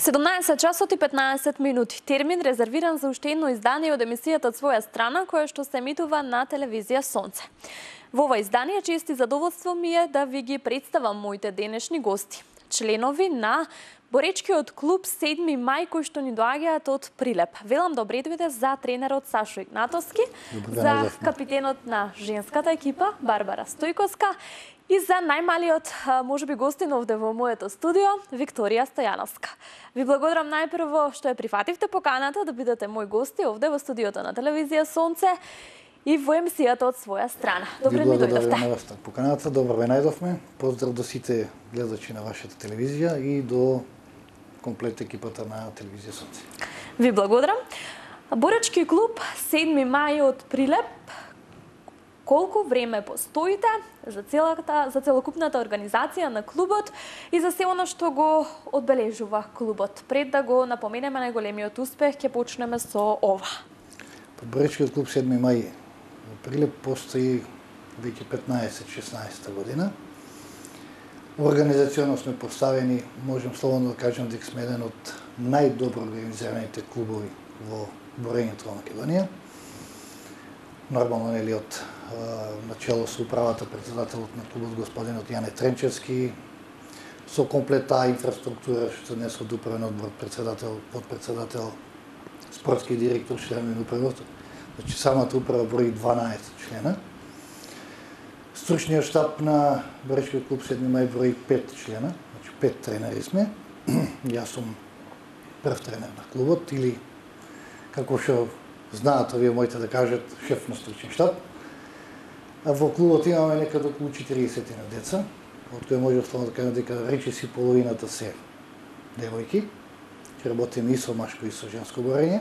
17 часот и 15 минути. Термин резервиран за уште едно издание од емисијата од своја страна, која што се емитува на телевизија Сонце. Во ова издание чест и задоволство ми е да ви ги представам моите денешни гости. Членови на боречкиот клуб 7 мај кои што ни доаѓаат од Прилеп. Велам добре дојде за тренерот Сашо Игнатовски, за капитенот на женската екипа Барбара Стојковска и за најмалиот, можеби гостин овде во моето студио, Викторија Стојановска. Ви благодарам најпрво што ја прифативте поканата да бидете мои гости овде во студиото на телевизија Сонце и во емисијата од своја страна. Добре ми дојдовте. Благодарам на поканата, добро ве најдовме. Поздрав до сите гледачи на вашата телевизија и до комплет екипата на телевизија Сонце. Ви благодарам. Боречки клуб 7 мај од Прилеп. Колку време постоите за целокупната организација на клубот и за се она што го одбележува клубот? Пред да го напоменеме најголемиот успех, ќе почнеме со ова. Боречкиот клуб 7 мај во Прилеп постои веќе 15-16 година. Организационно сме поставени, можем слободно да кажем дека сме еден од најдобро организираните клубови во борењето во Македонија. Нормално нели од начело со управата претседателот на клубот господинот Јане Тренчевски, со комплет таа инфраструктура што днес од управен одбор председател, подпредседател, спортски директор, членови на управот. Значи самата управа брои 12 члена. Стручниот штаб на Боречкиот клуб 7 мај брои 5 члена, значи 5 тренери сме. Јас сум прв тренер на клубот или како што знаат овие моите да кажат шеф на стручен штаб. А во клубот имаме некаде околу 40 на деца, од кои може да кажам дека речиси половината се девојки. Ќе работиме и со машко и со женско борење,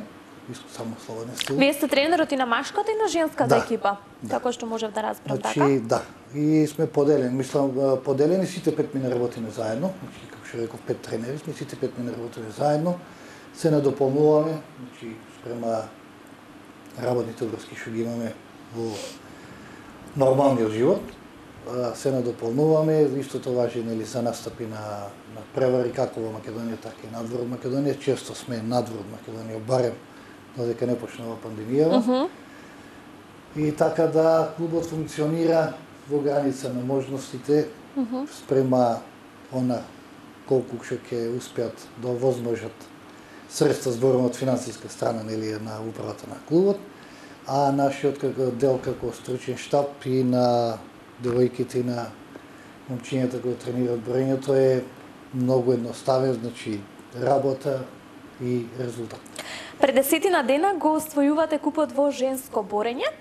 и само слободен стил. Вие сте тренерот и на машката и на женската екипа, како што можев да разберам, така? Да, и сме поделени, мислам поделени сите 5 мина работиме заедно, значи како што реков 5 тренери сме, сите 5 мина работиме заедно, се надополнуваме, значи спрема работните врски што ги имаме во нормалниот живот, се надополнуваме, истото важи нели за настапи на превари како во Македонија, така и надвор од Македонија, често сме надвор од Македонија, барем додека не почнува пандемијава. И така да клубот функционира во граница на можностите спрема она колку што ќе успеат да овозможат средства зборувам од финансиска страна нели на управата на клубот, а нашиот дел како стручен штаб и на девојките и на момчињата кои тренираат борењето е многу едноставен, значи работа и резултат. Пред 10 дена го освојувате купот во женско борење,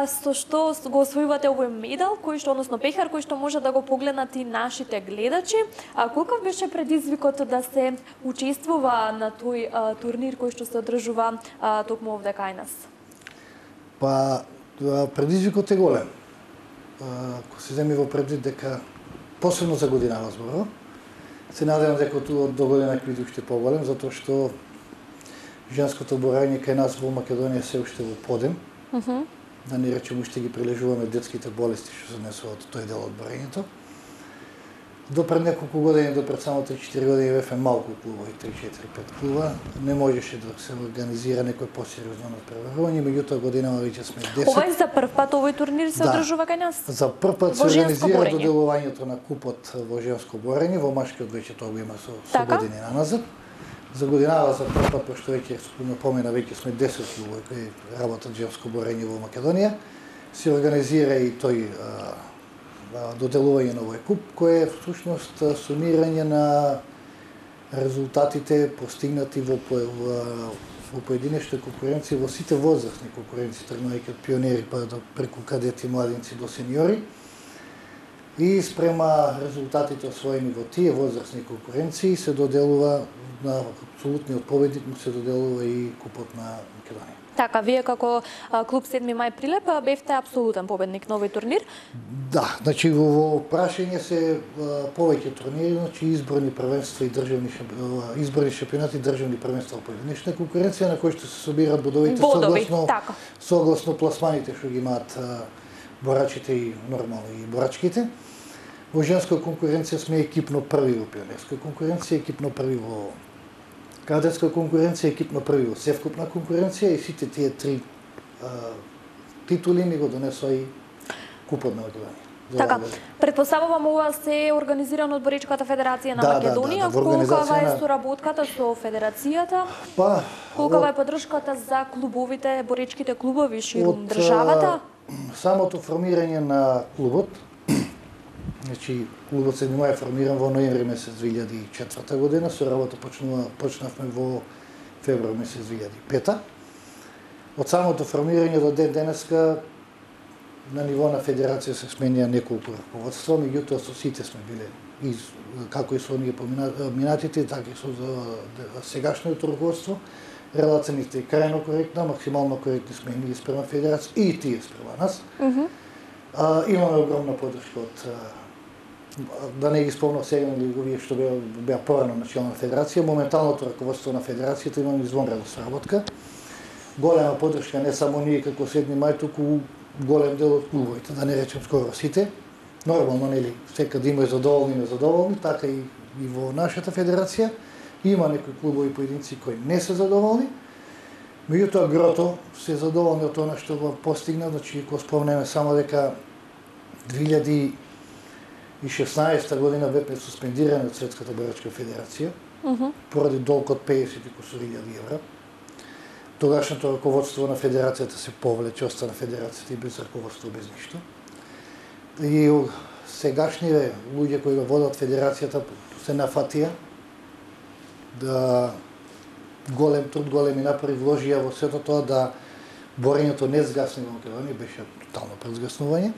со што го освојувате овој медал, кој што, односно пехар, кој што може да го погледнат и нашите гледачи. Колков беше предизвикот да се учествува на тој турнир кој што се одржува токму овде кај нас? Па, предизвикот е голем. Ако се земи во предвид дека посебно за годинава зборува, се надевам дека до година ќе биде уште поголем, затоа што женското борење кај нас во Македонија се уште во подем. Да не речем уште ги прилежуваме детските болести што се несуваат тој дел од борењето. До пред неколку години, до пред само 3-4 години бевме малку клубови, 3-4-5 клуба, не можеше да се организира некој посериозно надпреварување, меѓутоа годинава веќе сме 10. Ова е за прв пат овој турнир се одржува кај нас? За прв пат се организира доделувањето на купот во женско борење, во машкиот веќе тоа го има со години наназад. За годинава за прв пат, пошто веќе напомена, веќе сме 10 клубови кои работат женско борење во Македонија, се организира и тој доделување на овој куп, кој е всушност сумирање на резултатите постигнати во поединечни конкуренции, во сите возрастни конкуренции, тргнувајќи од пионери па до преку кадети, младинци до сениори. И спрема резултатите освоени во тие возрастни конкуренции се доделува на апсолутниот победник, му се доделува и купот на Македонија. Така, вие како клуб 7 мај Прилеп бевте апсолутен победник на овој турнир? Да, значи во прашање се повеќе турнири, значи изборни првенства и државни изборни шампионати и државни првенства во поединечна конкуренција на кои што се собираат бодовите согласно пласманите што ги имаат борачите и нормално и борачките. Во женска конкуренција сме екипно први во пионерска конкуренција, екипно први во Кадетска конкуренција, екипна први во севкупна конкуренција и сите тие три титули ни го донесоа и купот на Македонија. Така, предпоставувам ова се организирано од Боричката федерација на Македонија. Колкава е соработката со федерацијата? Колкава е поддршката за клубовите, боричките клубови ширум државата? Самото формирање на клубот, значи клубот се е формиран во ноември месец 2004 година, со работа почнавме во февруар месец 2005. Од самото формирање до ден денеска на ниво на федерација се сменија неколку раководства, меѓутоа со сите сме биле, како и со оние минатите, така и со сегашното раководство. Релацијата е крајно коректна, максимално коректни сме и ние спрема федерација и тие спрема нас. Имаме огромна поддршка од, да не ги спомнам сега, овие што беа порано начелна федерација, моменталното раководство на федерацијата имаме извонредна соработка. Голема поддршка не само ние како Седми мај, туку голем дел од клубовите, да не речем скоро сите. Нормално, нели, секаде има и задоволни и незадоволни, така и во нашата федерација. Има некои клубови поединци кои не се задоволни, меѓутоа грото се задоволни од тоа што го постигна, значи го спомнеме само дека 2016 година бевме суспендирани од Светската борачка федерација поради долг од 50 кусуриљади евра. Тогашното раководство на федерацијата се повлече, остана федерацијата и без раководство, без ништо. И сегашните луѓе кои го водат федерацијата се нафатија да голем труд, големи напори вложија во сето тоа да борењето не згасне во Македонија, беше тотално презгаснување.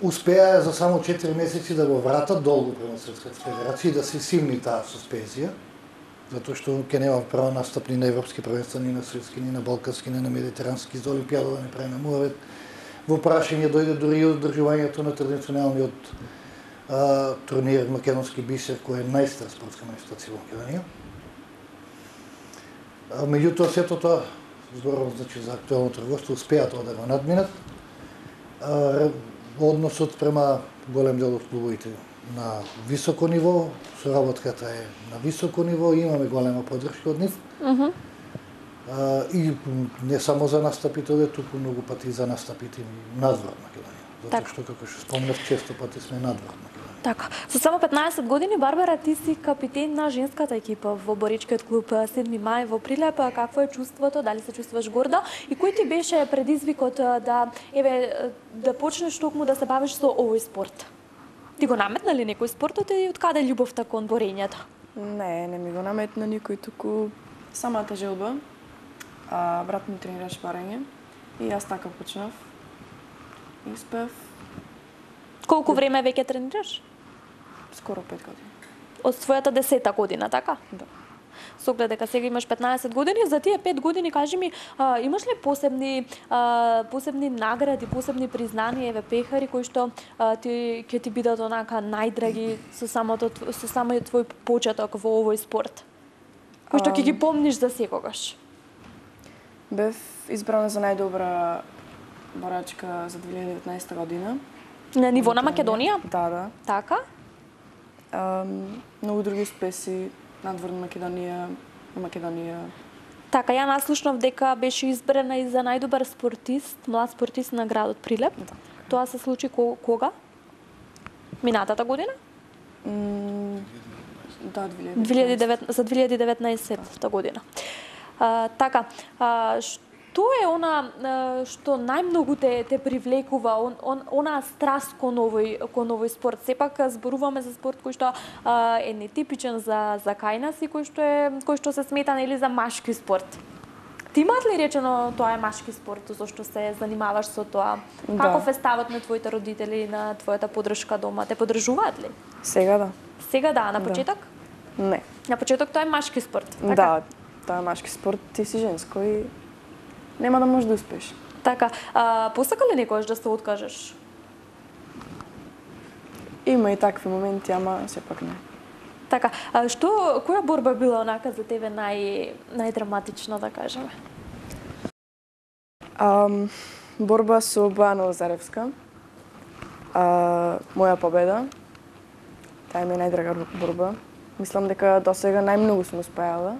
Успеа за само 4 месеци да го вратат долго према Светската федерација и да се симни таа суспензија, затоа што ќе нема право настап ни на европски првенства, ни на светски, ни на балкански, ни на медитерански, за олимпијада да не правиме муавет. Во прашање дојде дури и одржувањето на традиционалниот турнир Македонски бисер, кој е најстар спортска манифестација во Македонија. Меѓутоа, сето тоа, зборувам значи за актуелното раководство, успеа тоа да го надминат. Односот према голем дел од клубовите на високо ниво, соработката е на високо ниво, имаме голема поддршка од нив. И не само за настапите, туку многу пати за настапите надвор Македонија. Затоа што, како што спомнав, често пати сме надвор Македонија. Така, со само 15 години, Барбара, ти си капитен на женската екипа во боричкиот клуб Седми мај во Прилеп. Какво е чувството? Дали се чувствуваш горда? И кој ти беше предизвикот да почнеш токму да се бавиш со овој спорт? Ти го наметна ли некој спортот и откаде љубовта кон борењето? Не ми го наметна никој, туку самата желба. Брат ми тренираш барење и јас така почнав. И успев. Колку време веќе тренираш? Скоро 5 години. Од својата 10-та година, така? Да. Со оглед дека сега имаш 15 години, за тие 5 години кажи ми, имаш ли посебни награди, посебни признанија, пехари кои што ќе ти бидат онака најдраги со самиот твој почеток во овој спорт? Кои што ќе ги помниш за секогаш? Бев избрана за најдобра борачка за 2019 година. На ниво на Македонија? Да. Така? Многу други успеси надвор на Македонија. Така, ја наслушнав дека беше избрана и за најдобар спортист, млад спортист на градот Прилеп. Да. Тоа се случи кога? Минатата година? Да, 2019 година. Така, што е она што најмногу те привлекува, онаа страст кон овој спорт? Сепак зборуваме за спорт кој што е нетипичен за кај нас и кој што се смета нели за машки спорт. Ти имаат ли речено тоа е машки спорт, зашто се занимаваш со тоа? Каков е ставот на твоите родители, на твојата поддршка дома? Те поддржуваат ли? Сега да. Сега да, на почеток? Не. На почеток тоа е машки спорт, така? Да, тоа е машки спорт, ти си женско и нема да можеш да успееш. Така, посака ли некојаш да се откажеш? Има и такви моменти, ама сепак не. Така, која борба била онака за тебе најдраматична, да кажеме? Борба со Бојана Лазаревска. Моја победа. Таа е најдрага борба. Мислам дека досега најмногу сме успеале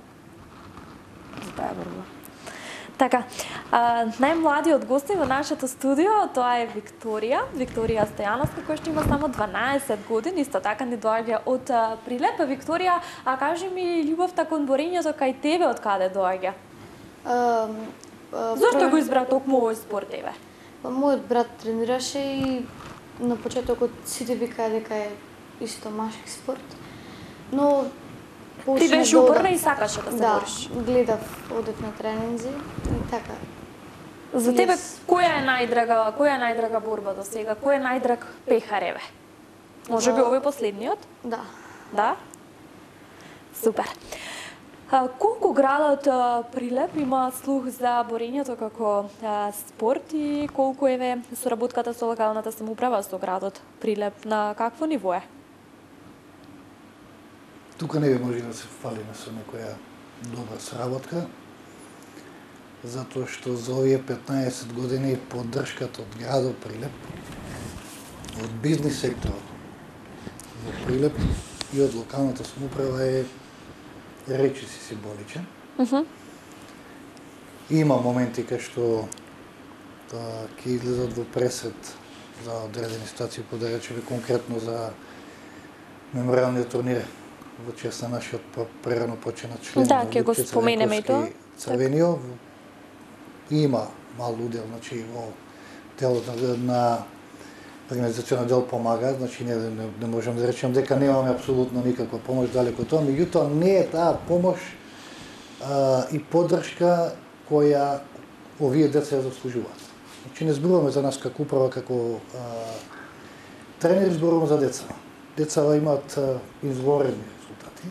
за таа борба. Така, најмладиот гостин во нашето студио, тоа е Викторија. Викторија Стојановска, која што има само 12 години, исто така ни доаѓа од Прилеп. Викторија, а кажи ми, љубовта кон борењето кај тебе од каде доаѓа? Зошто го избра токму овој спорт тебе? Мојот брат тренираше и на почетокот сите викаа дека е исто машки спорт. Но ти беше упорна и сакаше да се бориш. Да, гледав, одев на тренинзи и така. За тебе која е најдрага борба до сега? Кој е најдраг пехареве? Може би овој последниот? Да. Да? Супер. Колку градот Прилеп има слух за борењето како спорт и колку е соработката со локалната самоуправа со градот Прилеп, на какво ниво е? Тука не би може да се фалиме со некоја добра сработка, затоа што за овие 15 години поддршката од градот Прилеп, од бизнис секторот во Прилеп и од локалната самоуправа е речиси символичен. Има моменти кај што ќе излезат во пресет за одредени ситуации, да речеме конкретно за мемориалниот турнир во чест на нашиот прерано починат член. Да, ќе го споменеме и тоа. Црвенио. Има мал удел, значи во делот на организационен дел помага, значи не можам да речем дека немаме апсолутно никаква помош далеко тоа, меѓутоа не е таа помош и поддршка која овие деца ја заслужуваат. Значи не зборуваме за нас како управа, како тренери, зборуваме за деца. Децава имаат изворени резултати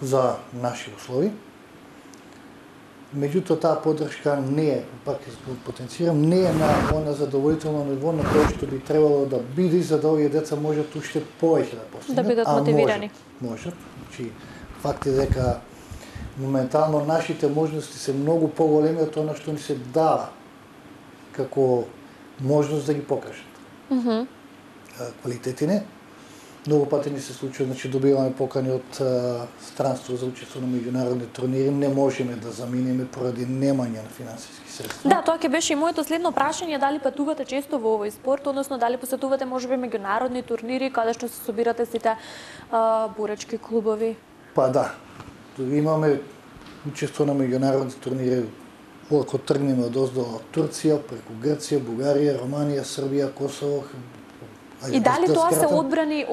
за наши услови. Меѓутоа таа поддршка не е, пак ќе потенцирам, не е на она задоволително ниво на кое што би требало да биде, за да овие деца можат уште повеќе да постигнат. Да бидат мотивирани. Можат. Значи, факт е дека моментално нашите можности се многу поголеми од она што ни се дава како можност да ги покажат. Квалитетине. Многу пати ни се случува, значи добиваме покани од странство за учество на меѓународни турнири, не можеме да заминеме поради немање на финансиски средства. Да, тоа ќе беше и моето следно прашање, дали патувате често во овој спорт, односно дали посетувате можеби меѓународни турнири каде што се собирате сите боречки клубови? Па да. Имаме учество на меѓународни турнири, ако тргнеме од оздо од Турција, преку Грција, Бугарија, Романија, Србија, Косово. И дали тоа се одбрани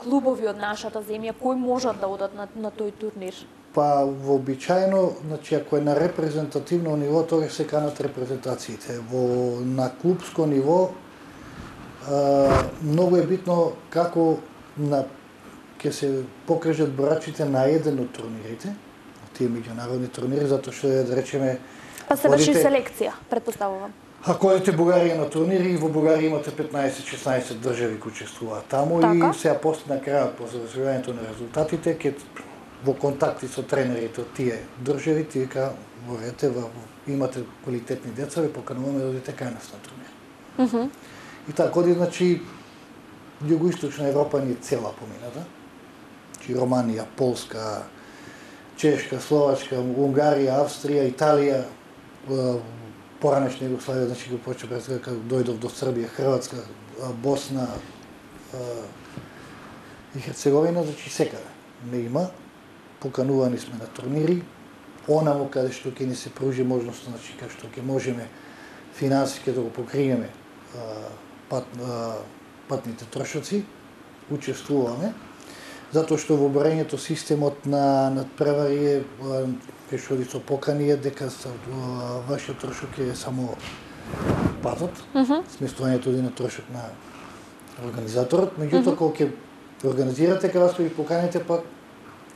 клубови од нашата земја, кои можат да одат на тој турнир? Па вообичаено, значи ако е на репрезентативно ниво, тоа се канат репрезентациите. На клубско ниво многу е битно како ќе се покажат борачите на еден од турнирите, тие меѓународни турнири, затоа што да речеме па се врши селекција, претпоставувам. Ако одите Бугарија на турнири, во Бугарија имате 15-16 држави кои учествуваат таму и сега после на крајот по завршувањето на резултатите ќе во контакти со тренерите од тие држави тие говорите имате квалитетни деца, ви покануваме да одите кај нас на турнир. И така оди, значи југоисточна Европа ни е цела помината. Значи Романија, Полска, Чешка, Словачка, Унгарија, Австрија, Италија, поранешна Југославија, значи го почна кога дојдов до Србија, Хрватска, Босна и Херцеговина, значи секаде не има. Поканувани сме на турнири, онаму каде што ќе ни се пружи можност, значи каде што ќе можеме финансиски да го покриеме патните трошоци, учествуваме, затоа што во борењето системот на надпревари е кај што ви со покани е дека вашиот трошок е само патот, сместувањето оди на трошок на организаторот, меѓутоа кога ќе организирате кај вас ви поканите, пак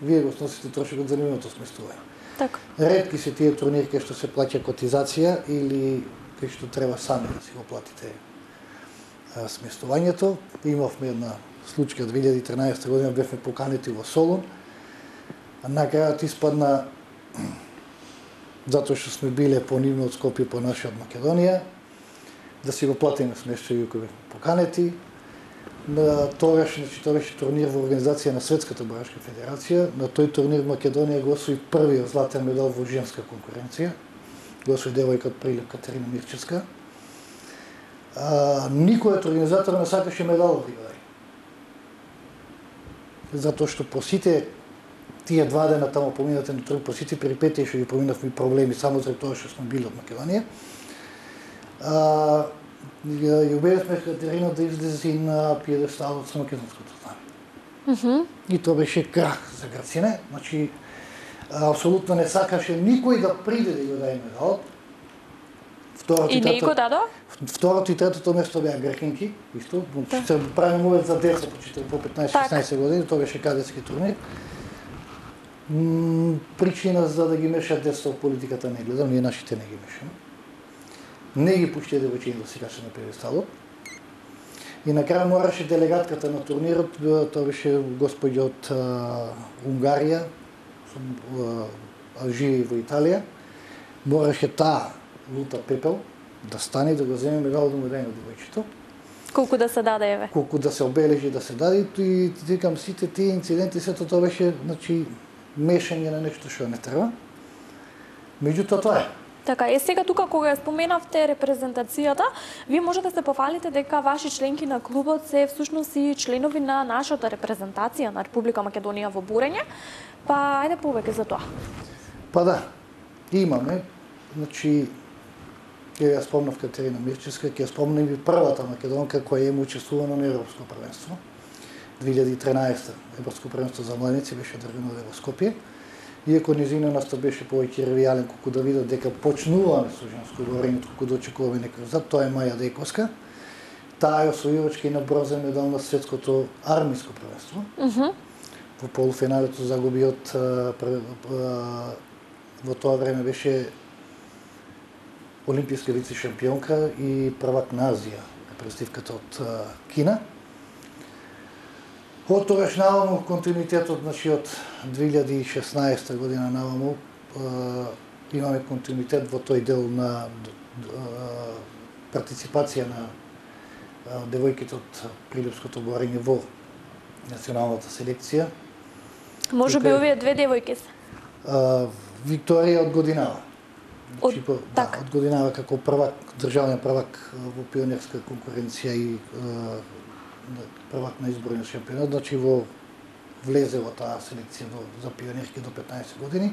вие го сносите трошокот за нивното сместување. Така. Ретки се тие турнири кај што се плаќа котизација или кај што треба сами да си го платите сместувањето. Имавме една случка 2013 година, бевме поканети во Солун, а на крајот испадна затоа што сме биле по нивно од Скопје, по наша од Македонија, да си го платиме смештање кој бевме поканети. Тогаш, тоа беше турнир во организација на Светската борачка федерација. На тој турнир Македонија го освои првиот златен медал во женска конкуренција. Го освои девојка од Прилеп Катерина Мирчевска. Никој од организатор не сакаше медал да даде. Затоа што по сите тие 2 дена таму поминате на турнир, по сите перипетии што ги поминавме проблеми само за тоа што сме били од Македонија. Ја убедивме Катерина да излезе и на пиедесталот со македонското знаме. И тоа беше крах за грците. Значи, апсолутно не сакаше никој да приде да го даде медалот. И не го дадо? Второто и третото место беа гркинки, исто. Се правим увек за деца по 15-16 години, тоа беше кадетски турнир. Причина за да ги мешаат деца во политиката не гледам, ние нашите не ги мешаме. Не ги пушти девојчиња да се качат на пиедесталот. И на крај мораше делегатката на турнирот, тоа беше господја од Унгарија, живи во Италија. Мораше таа Лута Пепел да стане да го земе медал да му даде на девојчето. Колку да се даде, еве? Колку да се обележи да се даде, и викам сите тие инциденти, сето тоа беше, значи, мешање на нешто што не треба. Меѓутоа тоа е. Така, сега тука кога ја споменавте репрезентацијата, вие можете да се пофалите дека ваши членки на клубот се всушност и членови на нашата репрезентација на Република Македонија во бурење, па ајде повеќе за тоа. Па да, имаме, значи, ја спомнав Катерина Мирчевска, ќе ја спомнам и првата македонка која е учествувала на Европско првенство. 2013 Европско првенство за младенци беше држано во Скопје. Иако низина настап беше повеќе ревијален, колку да видат дека почнуваме со женско борење, колку да очекуваме некој резултат, тоа е Маја Дејковска. Таа е освојувачка и на бронзен медал на светското армиско првенство. Во полуфиналето загуби од во тоа време беше олимписка вице-шампионка и првак на Азија, представката од Кина. Од тогаш наваму континуитетот, значи од 2016 година наваму имаме континуитет во тој дел на партиципација на девојките од прилепското борење во националната селекција. Може би овие 2 девојки се? Викторија од Годинава. Од Годинава како првак, државен првак во пионерска конкуренција и првак на изборен шампионат, значи влезе во таа селекција за пионерки до 15 години.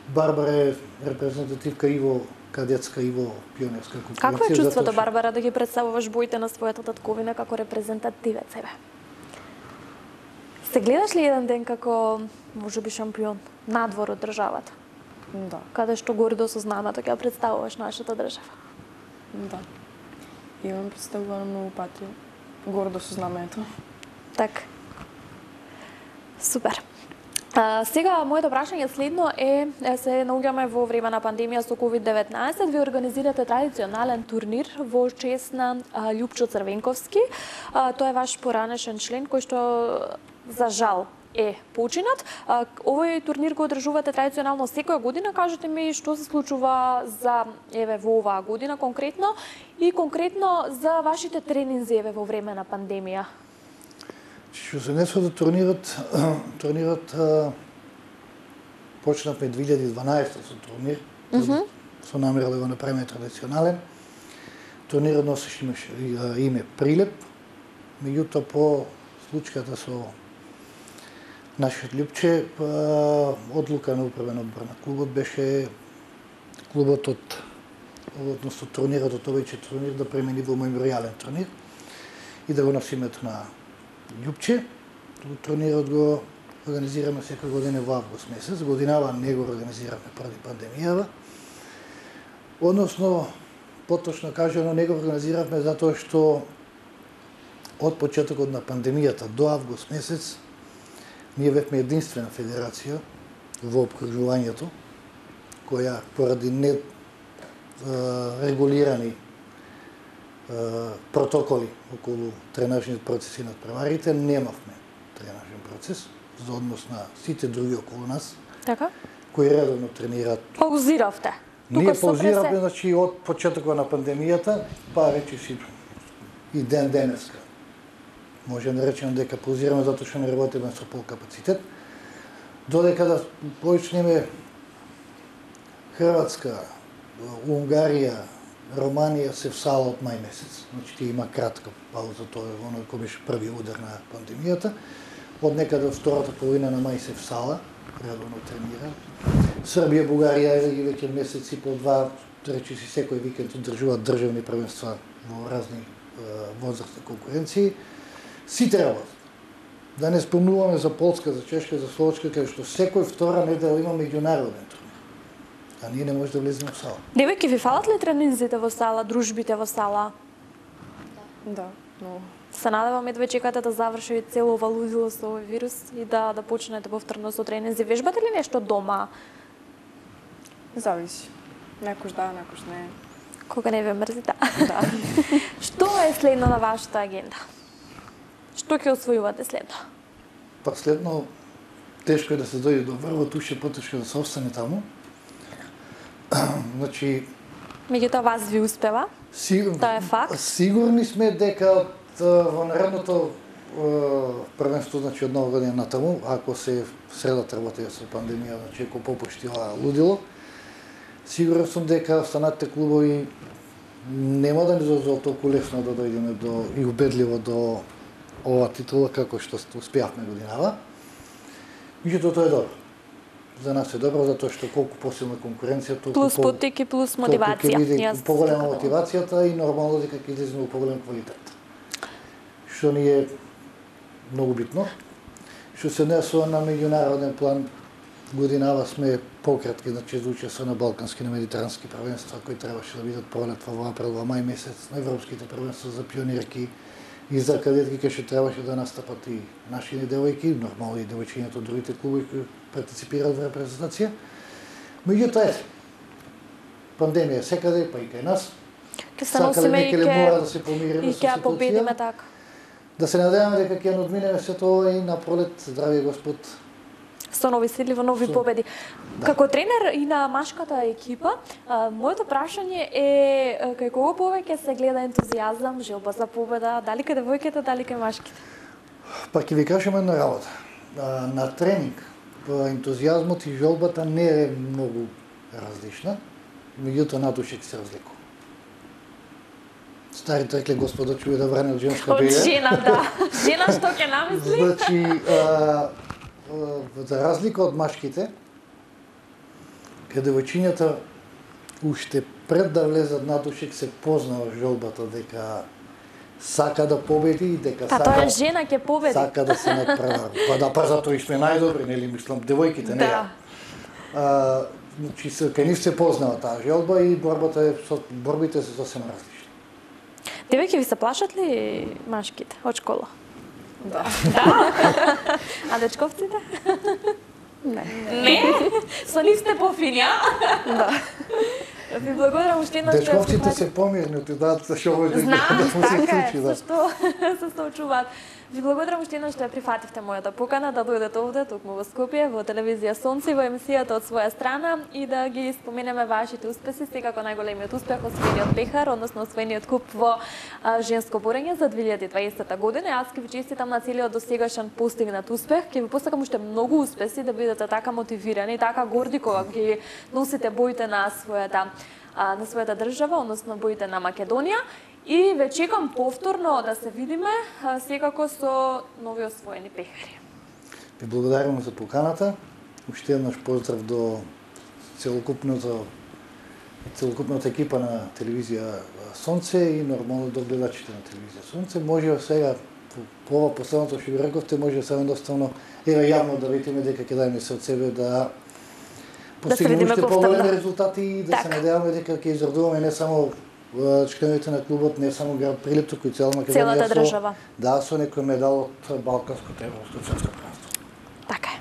Барбара е репрезентативка и во кадетска и во пионерска конкуренција. Какво е чувството, Барбара, да ги представуваш боите на својата татковина како репрезентативец себе? Се гледаш ли еден ден како можеби шампион надвор од државата? Да. Каде што гордо со знамето ќе представуваш нашата држава? Да. Имам представувано многу пати. Гордо со знамето. Така. Супер. Сега, моето прашање следно е, се наоѓаме во време на пандемија со COVID-19, ви организирате традиционален турнир во чест на Љупчо Црвенковски. Тој е ваш поранешен член кој што за жал е починат. Овој турнир го одржувате традиционално секоја година. Кажете ми што се случува за во оваа година конкретно и конкретно за вашите тренинзи во време на пандемија. Што се однесува до турнирот почнавме 2012 со турнир, со намера да го направиме традиционален. Турнирот носеше име Прилеп, меѓутоа по случајата со нашиот Љупче, одлука на управен одбор на клубот беше клубот односно турнирот од овој турнир да премени во меморијален турнир и да го носи името на Љупче. Турнирот го организираме секоја година во август месец. Годинава не го организираме поради пандемијава. Односно, поточно кажано, не го организиравме затоа што од почетокот на пандемијата до август месец ние бевме единствена федерација во опкружувањето која поради не регулирани протоколи околу тренажниот процес и надпреварите немавме тренажен процес за однос на сите други околу нас. Така? Кои редовно тренираат. Паузиравте. Ние паузиравме, значи од почетокот на пандемијата, па речиси и ден денеска Можеме да речеме дека паузираме затоа што не работиме со пол капацитет. Додека да почнеме Хрватска, Унгарија, Романија се всала од мај месец. Значи ти има кратка пауза, тоа е оној кој беше први удар на пандемијата. Од некаде од втората половина на мај се всала, редовно тренира. Србија, Бугарија и веќе месеци по два, речиси секој викенд одржуваат државни првенства во разни возрастни конкуренции. Сите работат. Да не спомнуваме за Полска, за Чешка, за Словачка, кај што секој втора недела има меѓународен турнир. А ние не може да влеземе во сала. Девојки, ви фалат ли тренинзите во сала, дружбите во сала? Да, но Се надеваме да чекате да заврши цело ова лудило со овој вирус и да почнете повторно со тренинзи. Вежбате ли нешто дома? зависи. Некош да, некош не. Кога не ве мрзи, да. Да. Што е следно на вашата агенда? Што ќе освојувате следно? Па следно, тешко е да се дојде до врвот, уште потешко да се остане таму. Значи, Меѓутоа вас ви успева? Тоа е факт. Сигурни сме дека во наредното првенство, значи од нова година натаму, ако се средат работи со пандемија, значи ако попушти ова лудило, сигурен сум дека останатите клубови нема да ни дозволат толку лесно да дојдеме до и убедливо до ова титула како што успеавме годинава. Меѓутоа тоа е добро. За нас е добро затоа што колку посилна конкуренција, толку Плюс потик и плюс мотивација. ќе биде поголема мотивацијата и нормално дека ќе излеземе во поголем квалитет. Што ни е многу битно. Што се однесува на меѓународен план, годинава сме пократки, значи за учество на балкански, на медитерански првенства, кои требаше да бидат пролет во април, во мај месец, на европските првенства за пионирки и за кадетки, кај што требаше да настапат и нашите девојки, нормално и девојчињата од другите клубови кои партиципираат во репрезентација. Меѓутоа, пандемија секаде, па и кај нас. Ќе се носиме и мора да се помириме со ќе победиме така. Да се надеваме дека ќе надминеме се тоа и на пролет, здравиот Господ. Со нови сили во нови победи. Да. Како тренер и на машката екипа, моето прашање е кај кого повеќе се гледа ентузијазам, желба за победа, дали кај девојките, дали кај машките? Па ќе ви кажам една работа. На тренинг ентузијазмот и желбата не е многу различна, меѓутоа надушек се разликува. Старите рекле Господа чуе да вране од женска беја. Од жена, да. Жена што ќе намисли? Значи, за разлика од машките, каде девојчињата уште пред да влезат надушек се познава желбата дека сака да победи и дека Па тоа жена ќе победи. сака да се надпревари. Па да, па затоа и сме најдобри, нели, мислам, девојките, не ја. Значи, кај нив се познава таа желба и борбите се сосема различни. Девојки, ви се плашат ли машките од школа? Да. А дечковците? Не. Не? Со нив сте пофини, а? Да. Ви благодарам уште еднаш. Дечковците се помирни од идејата што може да му се така случи. е, Да. зашто се соочуваат. Ви благодарам уште еднаш што ја прифативте мојата покана да дојдете овде, токму во Скопје, во телевизија Сонце, во емисијата од своја страна и да ги споменеме вашите успеси, секако најголемиот успех освоениот пехар, односно освоениот куп во женско борење за 2020 година. Јас ќе ви честитам на целиот досегашен постигнат успех, ќе ви посакам уште многу успеси да бидете така мотивирани, така горди кога ги носите боите на својата држава, односно боите на Македонија. И ве чекам повторно да се видиме, секако со нови освоени пехари. Ви благодарам за поканата. Уште еднаш поздрав до целокупната екипа на телевизија Сонце и нормално до гледачите на телевизија Сонце. Може сега, по ова последното што ви рековте, може само едноставно јавно да видиме дека ќе дајме се од себе да постигнеме уште поголеми резултати и да се надеваме дека ќе израдуваме не само членовите на клубот, не само град Прилеп, туку и цела Македонија. Целата држава. Да, со некој медал од балканското европско светско првенство. Така е.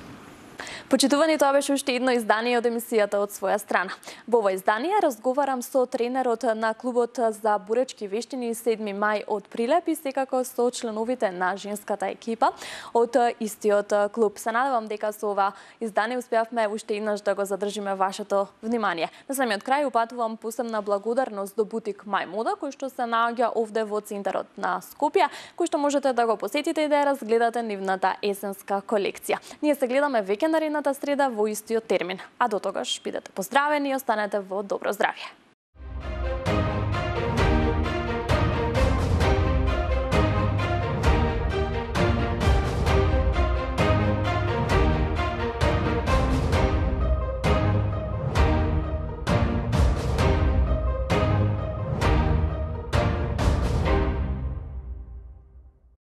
Почитувани, тоа беше уште едно издание од емисијата од своја страна. Во ова издание разговарам со тренерот на клубот за буречки вештини 7 мај од Прилеп и секако со членовите на женската екипа од истиот клуб. Се надевам дека со ова издание успеавме уште еднаш да го задржиме вашето внимание. На самиот крај упатувам посебна благодарност до бутик Мај Мода, кој што се наоѓа овде во центарот на Скопје, кој што можете да го посетите и да ја разгледате нивната есенска колекција. Ние се гледаме веќе наредната среда во истиот термин. А до тогаш бидете поздравени и останете во добро здравје.